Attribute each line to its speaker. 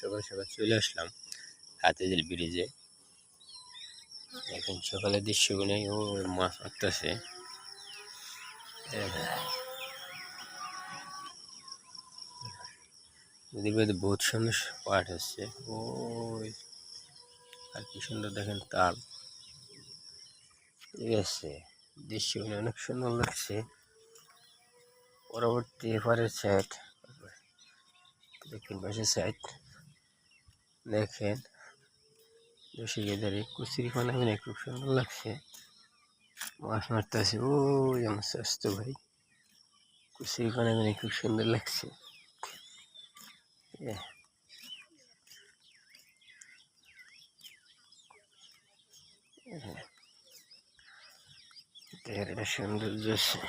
Speaker 1: সকাল সকাল চলে আসলাম হাতিঝিল ব্রিজে। এখন সকালের দৃশ্যগুলো ও মাছ মারতেছে। নদীর মধ্যে বহুত সুন্দর পাট হচ্ছে। ওই আর কি সুন্দর দেখেন তাল। ঠিক আছে, দৃশ্যগুলো অনেক সুন্দর লাগছে। পরবর্তী এপারের সাইড, দক্ষিণ পাশের সাইড দেখেন দোষীকে কুচির পানাগুলো খুব সুন্দর লাগছে। মাছ মারতেছে ওই আমার স্বাস্থ্য ভাই, কুচির পানাগুলো খুব সুন্দর লাগছে। এটা সৌন্দর্য আছে।